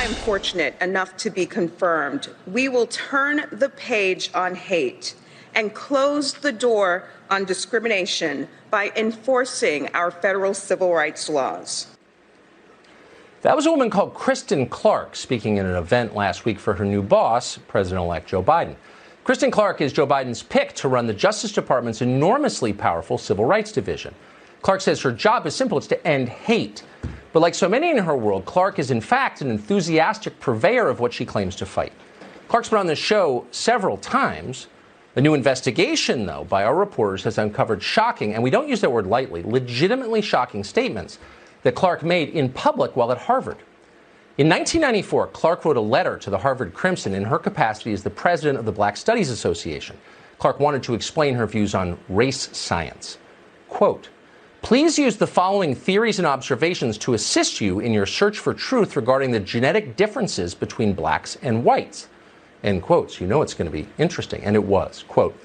I'm fortunate enough to be confirmed, we will turn the page on hate and close the door on discrimination by enforcing our federal civil rights laws. That was a woman called Kristen Clarke speaking at an event last week for her new boss, President-elect Joe Biden. Kristen Clarke is Joe Biden's pick to run the Justice Department's enormously powerful Civil Rights Division. Clarke says her job is simple. It's to end hate. But like so many in her world, Clarke is in fact an enthusiastic purveyor of what she claims to fight. Clarke's been on this show several times. The new investigation, though, by our reporters has uncovered shocking, and we don't use that word lightly, legitimately shocking statements that Clarke made in public while at Harvard. In 1994, Clarke wrote a letter to the Harvard Crimson in her capacity as the president of the Black Studies Association. Clarke wanted to explain her views on race science. Quote, "Please use the following theories and observations to assist you in your search for truth regarding the genetic differences between blacks and whites." End quotes. You know it's going to be interesting. And it was. Quote,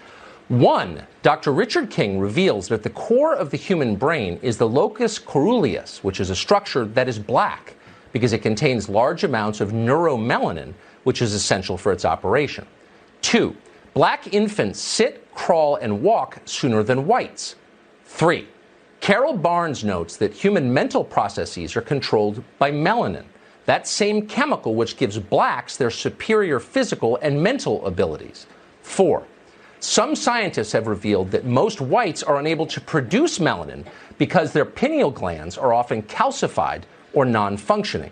1. Dr. Richard King reveals that the core of the human brain is the locus coeruleus, which is a structure that is black because it contains large amounts of neuromelanin, which is essential for its operation. 2. Black infants sit, crawl, and walk sooner than whites. 3. Carol Barnes notes that human mental processes are controlled by melanin, that same chemical which gives blacks their superior physical and mental abilities. 4. Some scientists have revealed that most whites are unable to produce melanin because their pineal glands are often calcified or non-functioning.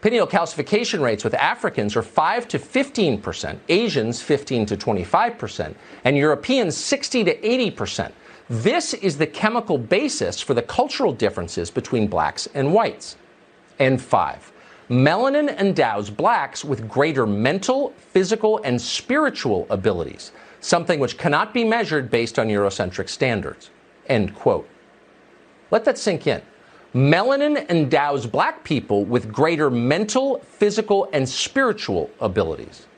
Pineal calcification rates with Africans are 5 to 15%, Asians 15 to 25%, and Europeans 60 to 80%. This is the chemical basis for the cultural differences between blacks and whites. And 5. Melanin endows blacks with greater mental, physical, and spiritual abilities, something which cannot be measured based on Eurocentric standards. End quote. Let that sink in. Melanin endows black people with greater mental, physical, and spiritual abilities.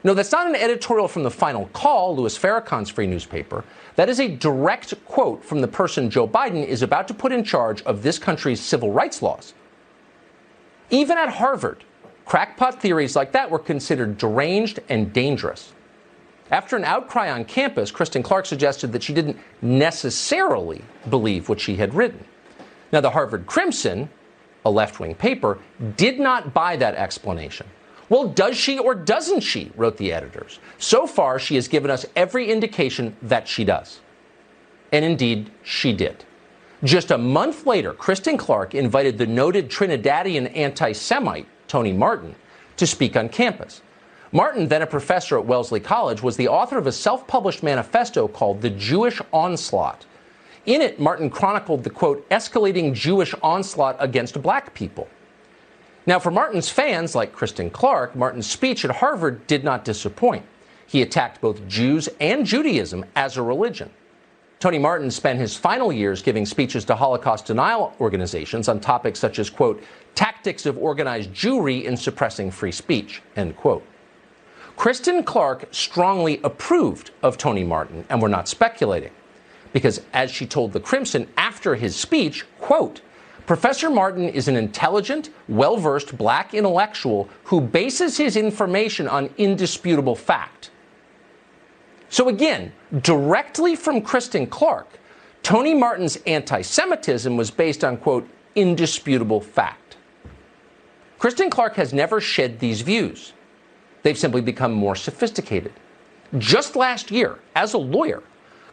No, that's not an editorial from the Final Call, Louis Farrakhan's free newspaper. That is a direct quote from the person Joe Biden is about to put in charge of this country's civil rights laws. Even at Harvard, crackpot theories like that were considered deranged and dangerous. After an outcry on campus, Kristen Clarke suggested that she didn't necessarily believe what she had written. Now, the Harvard Crimson, a left-wing paper, did not buy that explanation. Well, does she or doesn't she, wrote the editors. So far, she has given us every indication that she does. And indeed, she did. Just a month later, Kristen Clarke invited the noted Trinidadian anti-Semite, Tony Martin, to speak on campus. Martin, then a professor at Wellesley College, was the author of a self-published manifesto called The Jewish Onslaught. In it, Martin chronicled the, quote, escalating Jewish onslaught against black people. Now, for Martin's fans, like Kristen Clarke, Martin's speech at Harvard did not disappoint. He attacked both Jews and Judaism as a religion. Tony Martin spent his final years giving speeches to Holocaust denial organizations on topics such as, quote, tactics of organized Jewry in suppressing free speech, end quote. Kristen Clarke strongly approved of Tony Martin, and we're not speculating, because as she told the Crimson after his speech, quote, Professor Martin is an intelligent, well-versed black intellectual who bases his information on indisputable fact. So again, directly from Kristen Clarke, Tony Martin's anti-Semitism was based on, quote, indisputable fact. Kristen Clarke has never shed these views. They've simply become more sophisticated. Just last year, as a lawyer,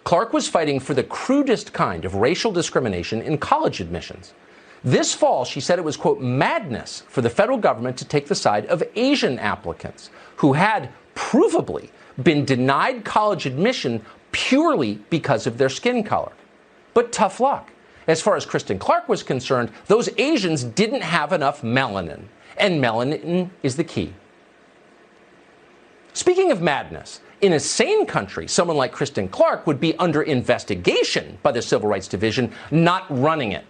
Clarke was fighting for the crudest kind of racial discrimination in college admissions. This fall, she said it was, quote, madness for the federal government to take the side of Asian applicants who had provably been denied college admission purely because of their skin color. But tough luck. As far as Kristen Clarke was concerned, those Asians didn't have enough melanin, and melanin is the key. Speaking of madness, in a sane country, someone like Kristen Clarke would be under investigation by the Civil Rights Division, not running it.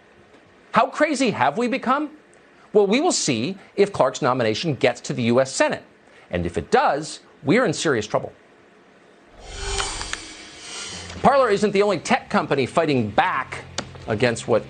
How crazy have we become? Well, we will see if Clarke's nomination gets to the U.S. Senate. And if it does, we're in serious trouble. Parler isn't the only tech company fighting back against what